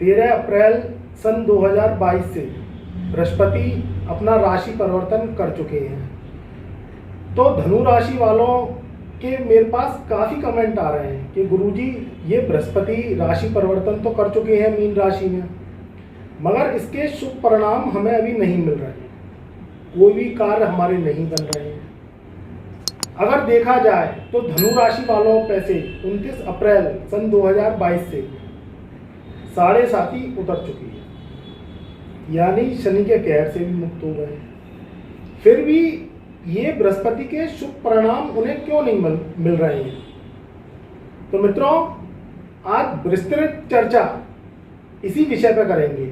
13 अप्रैल सन 2022 से बृहस्पति अपना राशि परिवर्तन कर चुके हैं। तो धनु राशि वालों के मेरे पास काफ़ी कमेंट आ रहे हैं कि गुरुजी ये बृहस्पति राशि परिवर्तन तो कर चुके हैं मीन राशि में, मगर इसके शुभ परिणाम हमें अभी नहीं मिल रहे हैं, कोई भी कार्य हमारे नहीं बन रहे हैं। अगर देखा जाए तो धनु राशि वालों पे से 29 अप्रैल सन 2022 से 7.5 उतर चुकी है, यानी शनि के कहर से भी मुक्त हो गए। फिर भी ये बृहस्पति के शुभ परिणाम उन्हें क्यों नहीं मिल रहे हैं? तो मित्रों, आज विस्तृत चर्चा इसी विषय पर करेंगे।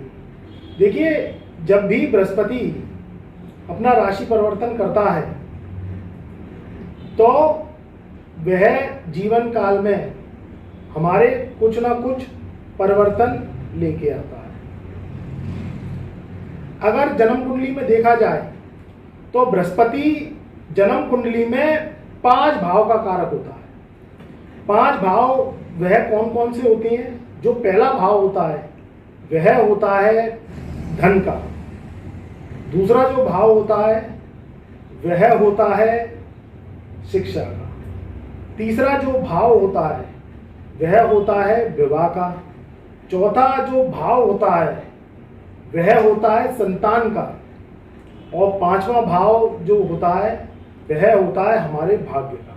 देखिए, जब भी बृहस्पति अपना राशि परिवर्तन करता है तो वह जीवन काल में हमारे कुछ ना कुछ परिवर्तन लेके आता है। अगर जन्म कुंडली में देखा जाए तो बृहस्पति जन्म कुंडली में 5 भाव का कारक होता है। 5 भाव वह कौन कौन से होते हैं? जो पहला भाव होता है वह होता है धन का। दूसरा जो भाव होता है वह होता है शिक्षा का। तीसरा जो भाव होता है वह होता है विवाह का। चौथा जो भाव होता है वह होता है संतान का। और 5वां भाव जो होता है वह होता है हमारे भाग्य का।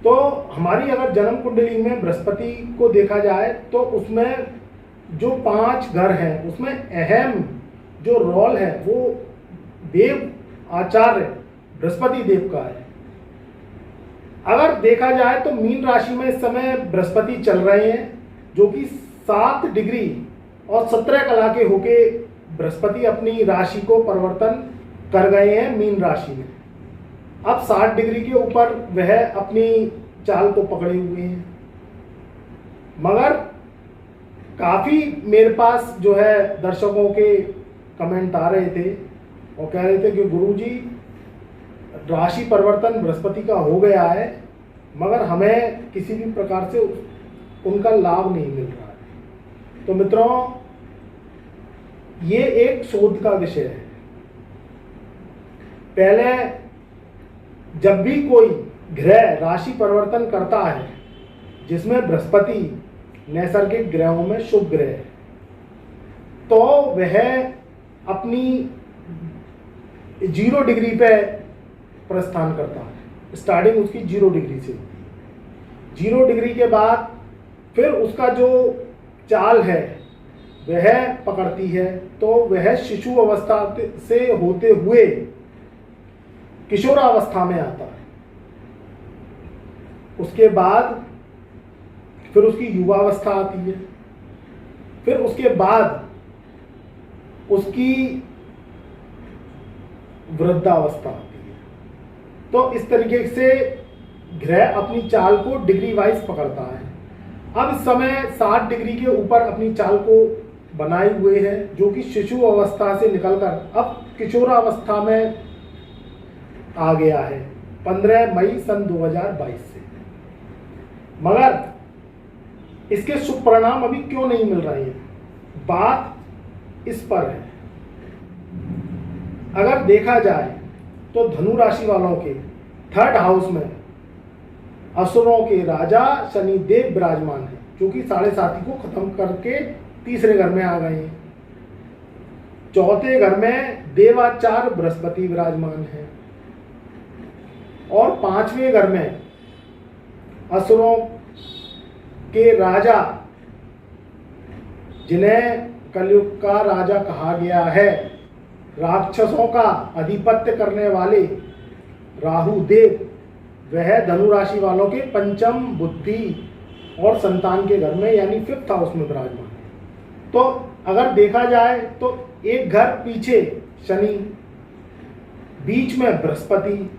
तो हमारी अगर जन्म कुंडली में बृहस्पति को देखा जाए तो उसमें जो 5 घर हैं उसमें अहम जो रोल है वो देव आचार्य बृहस्पति देव का है। अगर देखा जाए तो मीन राशि में इस समय बृहस्पति चल रहे हैं, जो कि 7 डिग्री और 17 कला के होके बृहस्पति अपनी राशि को परिवर्तन कर गए हैं मीन राशि में। अब 60 डिग्री के ऊपर वह अपनी चाल को पकड़े हुए हैं। मगर काफ़ी मेरे पास जो है दर्शकों के कमेंट आ रहे थे और कह रहे थे कि गुरुजी राशि परिवर्तन बृहस्पति का हो गया है, मगर हमें किसी भी प्रकार से उनका लाभ नहीं मिल रहा है। तो मित्रों, ये एक शोध का विषय है। पहले जब भी कोई ग्रह राशि परिवर्तन करता है जिसमें बृहस्पति नैसर्गिक ग्रहों में शुभ ग्रह है, तो वह अपनी 0 डिग्री पे प्रस्थान करता है। स्टार्टिंग उसकी 0 डिग्री से होती है। 0 डिग्री के बाद फिर उसका जो चाल है वह पकड़ती है, तो वह शिशु अवस्था से होते हुए किशोरावस्था में आता है। उसके बाद फिर उसकी युवावस्था आती है, फिर उसके बाद उसकी वृद्धावस्था आती है। तो इस तरीके से ग्रह अपनी चाल को डिग्री वाइज पकड़ता है। अब इस समय 60 डिग्री के ऊपर अपनी चाल को बनाए हुए है, जो कि शिशु अवस्था से निकलकर अब किशोरावस्था में आ गया है 15 मई सन 2022 से। मगर इसके शुभ परिणाम अभी क्यों नहीं मिल रहे हैं? बात इस पर है। अगर देखा जाए तो धनु राशि वालों के 3rd हाउस में असुरों के राजा शनि देव विराजमान है, जो कि 7.5 को खत्म करके 3रे घर में आ गए हैं। 4थे घर में देवाचार्य बृहस्पति विराजमान है और 5वें घर में असुरों के राजा, जिन्हें कलयुग का राजा कहा गया है, राक्षसों का आधिपत्य करने वाले राहु देव, वह धनु राशि वालों के 5म बुद्धि और संतान के घर में यानी 5th हाउस में विराजमान है। तो अगर देखा जाए तो एक घर पीछे शनि, बीच में बृहस्पति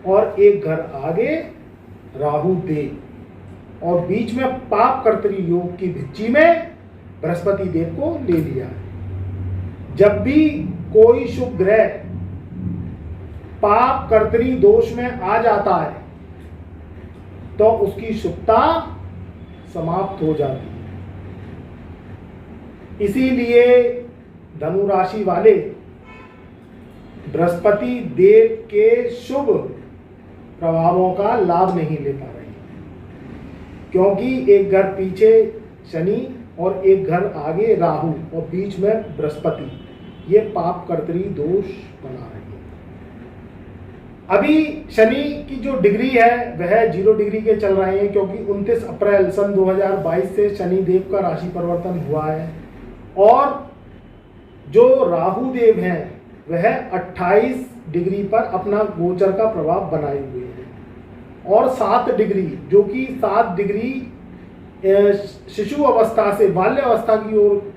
और एक घर आगे राहु देव और बीच में पाप कर्तरी योग की भिच्ची में बृहस्पति देव को ले लिया है। जब भी कोई शुभ ग्रह पाप कर्तरी दोष में आ जाता है तो उसकी शुभता समाप्त हो जाती है। इसीलिए धनु राशि वाले बृहस्पति देव के शुभ प्रभावों का लाभ नहीं ले पा रहे, क्योंकि एक घर पीछे शनि और एक घर आगे राहु और बीच में बृहस्पति, ये पाप कर्तरी दोष बना रहे हैं। अभी शनि की जो डिग्री है वह 0 डिग्री के चल रहे हैं, क्योंकि 29 अप्रैल सन 2022 से शनि देव का राशि परिवर्तन हुआ है। और जो राहु देव हैं वह 28 डिग्री पर अपना गोचर का प्रभाव बनाए हुए हैं, और 7 डिग्री, जो कि 7 डिग्री शिशु अवस्था से बाल्य अवस्था की ओर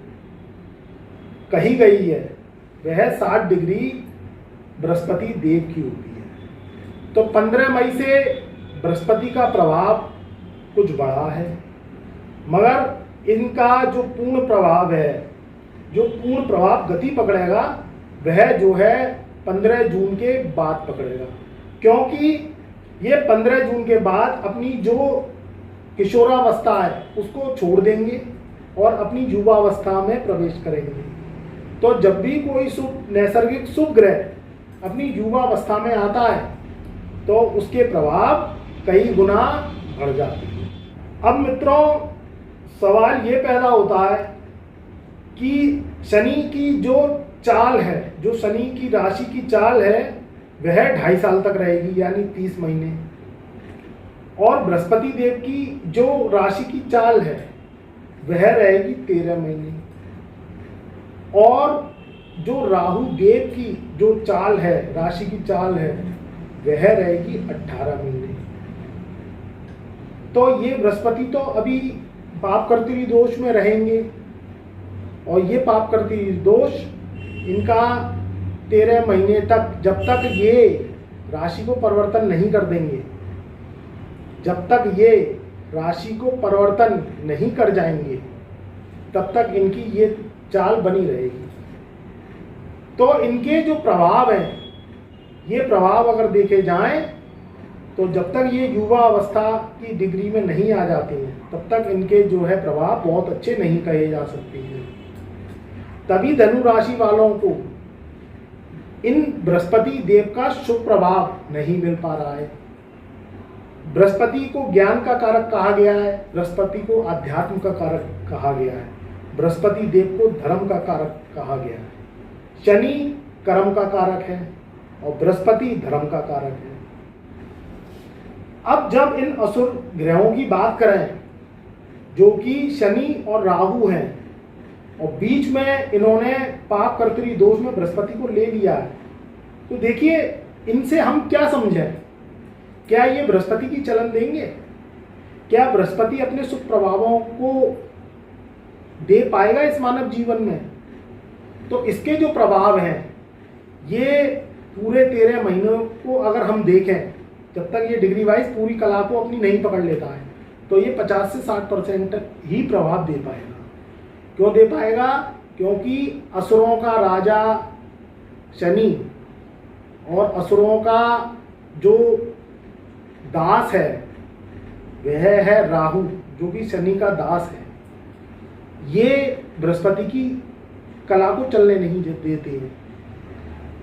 कही गई है, वह 7 डिग्री बृहस्पति देव की होती है। तो 15 मई से बृहस्पति का प्रभाव कुछ बढ़ा है, मगर इनका जो पूर्ण प्रभाव है, जो पूर्ण प्रभाव गति पकड़ेगा वह जो है 15 जून के बाद पकड़ेगा, क्योंकि ये 15 जून के बाद अपनी जो किशोरावस्था है उसको छोड़ देंगे और अपनी युवावस्था में प्रवेश करेंगे। तो जब भी कोई नैसर्गिक शुभ ग्रह अपनी युवावस्था में आता है तो उसके प्रभाव कई गुना बढ़ जाते हैं। अब मित्रों, सवाल ये पैदा होता है कि शनि की जो चाल है, जो शनि की राशि की चाल है वह 2.5 साल तक रहेगी, यानी 30 महीने, और बृहस्पति देव की जो राशि की चाल है वह रहेगी 13 महीने, और जो राहु देव की जो चाल है, राशि की चाल है, वह रहेगी 18 महीने। तो ये बृहस्पति तो अभी पाप कर्तरी दोष में रहेंगे, और ये पाप कर्तरी दोष इनका 13 महीने तक, जब तक ये राशि को परिवर्तन नहीं कर देंगे, जब तक ये राशि को परिवर्तन नहीं कर जाएंगे, तब तक इनकी ये चाल बनी रहेगी। तो इनके जो प्रभाव हैं, ये प्रभाव अगर देखे जाएं तो जब तक ये युवा अवस्था की डिग्री में नहीं आ जाते हैं, तब तक इनके जो है प्रभाव बहुत अच्छे नहीं कहे जा सकते हैं। तभी धनु राशि वालों को इन बृहस्पति देव का शुभ प्रभाव नहीं मिल पा रहा है। बृहस्पति को ज्ञान का कारक कहा गया है, बृहस्पति को अध्यात्म का कारक कहा गया है, बृहस्पति देव को धर्म का कारक कहा गया है। शनि कर्म का कारक है और बृहस्पति धर्म का कारक है। अब जब इन असुर ग्रहों की बात करें, जो कि शनि और राहु हैं, और बीच में इन्होंने पाप कर्तरी दोष में बृहस्पति को ले लिया है, तो देखिए इनसे हम क्या समझें? क्या ये बृहस्पति की चलन देंगे? क्या बृहस्पति अपने शुभ प्रभावों को दे पाएगा इस मानव जीवन में? तो इसके जो प्रभाव हैं, ये पूरे 13 महीनों को अगर हम देखें, जब तक ये डिग्री वाइज पूरी कला को अपनी नहीं पकड़ लेता है, तो ये 50 से 60% ही प्रभाव दे पाएगा। क्यों दे पाएगा? क्योंकि असुरों का राजा शनि और असुरों का जो दास है वह है राहु, जो कि शनि का दास है। ये बृहस्पति की कला को चलने नहीं देते हैं।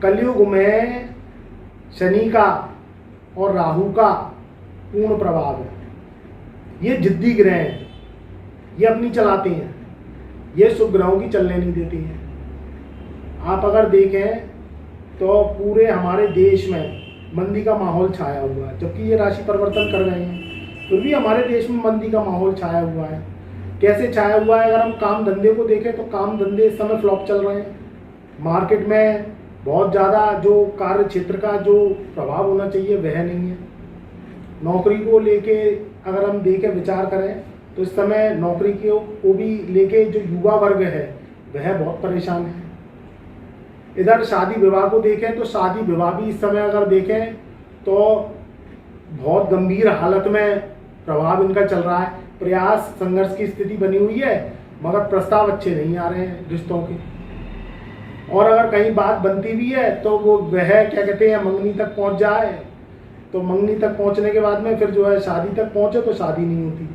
कलयुग में शनि का और राहु का पूर्ण प्रभाव है। ये जिद्दी ग्रह हैं, ये अपनी चलाते हैं, ये शुभ ग्रहों की चलने नहीं देती हैं। आप अगर देखें तो पूरे हमारे देश में मंदी का माहौल छाया हुआ है, जबकि ये राशि परिवर्तन कर रहे हैं, फिर भी हमारे देश में मंदी का माहौल छाया हुआ है। कैसे छाया हुआ है? अगर हम काम धंधे को देखें तो काम धंधे इस समय फ्लॉप चल रहे हैं। मार्केट में बहुत ज़्यादा जो कार्य क्षेत्र का जो प्रभाव होना चाहिए वह नहीं है। नौकरी को लेके अगर हम देखें, विचार करें, तो इस समय नौकरी को भी लेके जो युवा वर्ग है वह बहुत परेशान है। इधर शादी विवाह को देखें तो शादी विवाह भी इस समय अगर देखें तो बहुत गंभीर हालत में प्रभाव इनका चल रहा है। प्रयास संघर्ष की स्थिति बनी हुई है, मगर प्रस्ताव अच्छे नहीं आ रहे हैं रिश्तों के। और अगर कहीं बात बनती भी है तो वो वह क्या कहते हैं, मंगनी तक पहुंच जाए, तो मंगनी तक पहुंचने के बाद में फिर जो है शादी तक पहुंचे तो शादी नहीं होती।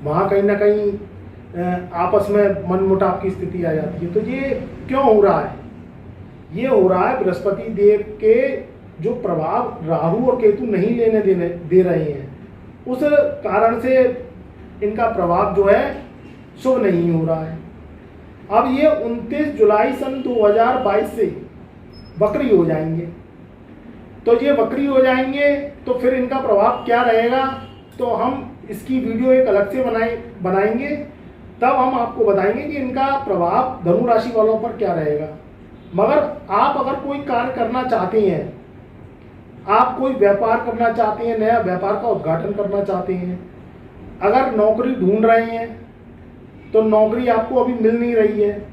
वहाँ कहीं ना कहीं आपस में मनमुटाव की स्थिति आ जाती है। तो ये क्यों हो रहा है? ये हो रहा है बृहस्पति देव के जो प्रभाव राहु और केतु नहीं दे रहे हैं, उस कारण से इनका प्रभाव जो है शुभ नहीं हो रहा है। अब ये 29 जुलाई सन 2022 से वक्री हो जाएंगे। तो ये वक्री हो जाएंगे तो फिर इनका प्रभाव क्या रहेगा, तो हम इसकी वीडियो एक अलग से बनाएंगे, तब हम आपको बताएंगे कि इनका प्रभाव धनु राशि वालों पर क्या रहेगा। मगर आप अगर कोई कार्य करना चाहते हैं, आप कोई व्यापार करना चाहते हैं, नया व्यापार का उद्घाटन करना चाहते हैं, अगर नौकरी ढूंढ रहे हैं तो नौकरी आपको अभी मिल नहीं रही है,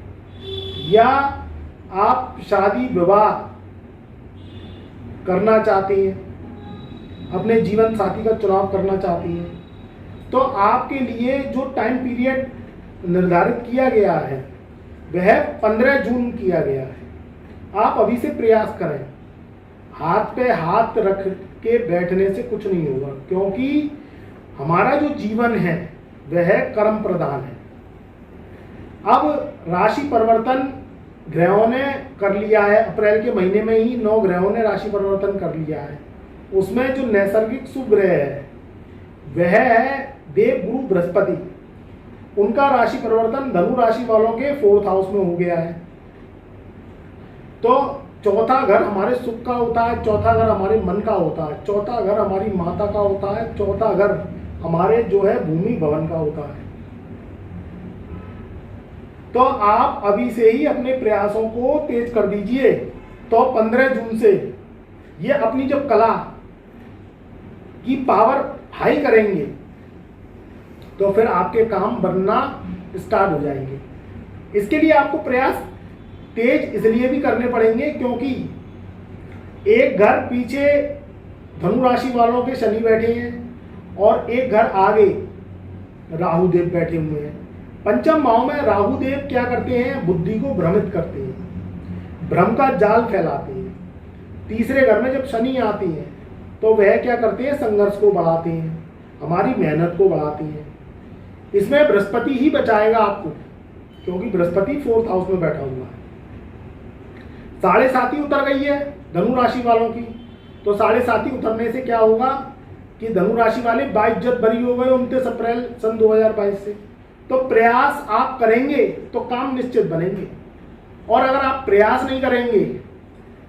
या आप शादी विवाह करना चाहते हैं, अपने जीवन साथी का चुनाव करना चाहती हैं, तो आपके लिए जो टाइम पीरियड निर्धारित किया गया है वह 15 जून किया गया है। आप अभी से प्रयास करें। हाथ पे हाथ रख के बैठने से कुछ नहीं होगा, क्योंकि हमारा जो जीवन है वह कर्म प्रधान है। अब राशि परिवर्तन ग्रहों ने कर लिया है, अप्रैल के महीने में ही 9 ग्रहों ने राशि परिवर्तन कर लिया है। उसमें जो नैसर्गिक शुभ ग्रह है वह है देवगुरु बृहस्पति। उनका राशि परिवर्तन धनु राशि वालों के 4th हाउस में हो गया है। तो चौथा घर हमारे सुख का होता है, चौथा घर हमारे मन का होता है, चौथा घर हमारी माता का होता है, चौथा घर हमारे जो है भूमि भवन का होता है। तो आप अभी से ही अपने प्रयासों को तेज कर दीजिए। तो 15 जून से ये अपनी जब कला की पावर हाई करेंगे तो फिर आपके काम बनना स्टार्ट हो जाएंगे। इसके लिए आपको प्रयास तेज इसलिए भी करने पड़ेंगे क्योंकि एक घर पीछे धनु राशि वालों के शनि बैठे हैं और एक घर आगे राहु देव बैठे हुए हैं। पंचम भाव में राहु देव क्या करते हैं, बुद्धि को भ्रमित करते हैं, भ्रम का जाल फैलाते हैं। तीसरे घर में जब शनि आती है तो वह क्या करते हैं, संघर्ष को बढ़ाते हैं, हमारी मेहनत को बढ़ाते हैं। इसमें बृहस्पति ही बचाएगा आपको, क्योंकि बृहस्पति 4th हाउस में बैठा हुआ है। 7.5 उतर गई है धनु राशि वालों की। तो 7.5 उतरने से क्या होगा कि धनु राशि वाले 22 बरी हो गए 29 अप्रैल सन 2022 से। तो प्रयास आप करेंगे तो काम निश्चित बनेंगे। और अगर आप प्रयास नहीं करेंगे,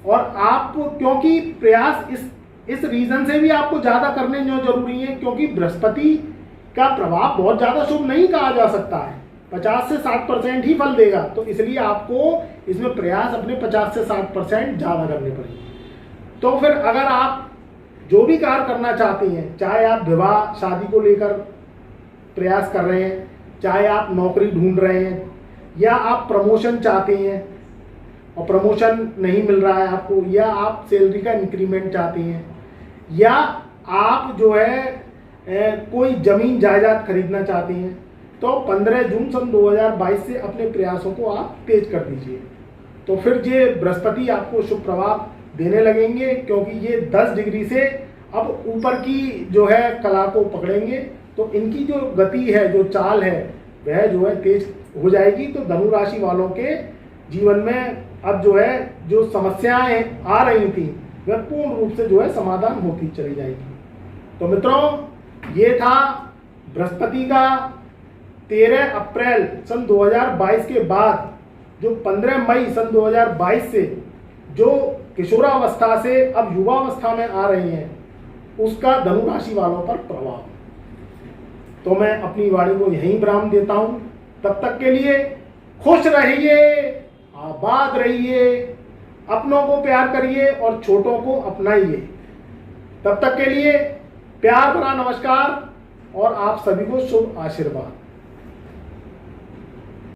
और आप क्योंकि प्रयास इस रीजन से भी आपको ज्यादा करने जो जरूरी है, क्योंकि बृहस्पति का प्रभाव बहुत ज्यादा शुभ नहीं कहा जा सकता है, 50 से 60% ही फल देगा। तो इसलिए आपको इसमें प्रयास अपने 50 से 60% ज्यादा करने पड़ेंगे। तो फिर अगर आप जो भी कार्य करना चाहते हैं, चाहे आप विवाह शादी को लेकर प्रयास कर रहे हैं, चाहे आप नौकरी ढूंढ रहे हैं, या आप प्रमोशन चाहते हैं और प्रमोशन नहीं मिल रहा है आपको, या आप सैलरी का इंक्रीमेंट चाहते हैं, या आप जो है कोई जमीन जायदाद खरीदना चाहते हैं, तो 15 जून सन 2022 से अपने प्रयासों को आप तेज कर दीजिए। तो फिर ये बृहस्पति आपको शुभ प्रभाव देने लगेंगे, क्योंकि ये 10 डिग्री से अब ऊपर की जो है कला को पकड़ेंगे। तो इनकी जो गति है, जो चाल है, वह जो है तेज हो जाएगी। तो धनु राशि वालों के जीवन में अब जो है जो समस्याएं आ रही थी वह पूर्ण रूप से जो है समाधान होती चली जाएगी। तो मित्रों, ये था बृहस्पति का 13 अप्रैल सन 2022 के बाद जो 15 मई सन 2022 से जो किशोरावस्था से अब युवावस्था में आ रही हैं, उसका धनु राशि वालों पर प्रभाव। तो मैं अपनी वाणी को यहीं विराम देता हूं। तब तक के लिए खुश रहिए, आबाद रहिए, अपनों को प्यार करिए और छोटों को अपनाइए। तब तक के लिए प्यार भरा नमस्कार और आप सभी को शुभ आशीर्वाद।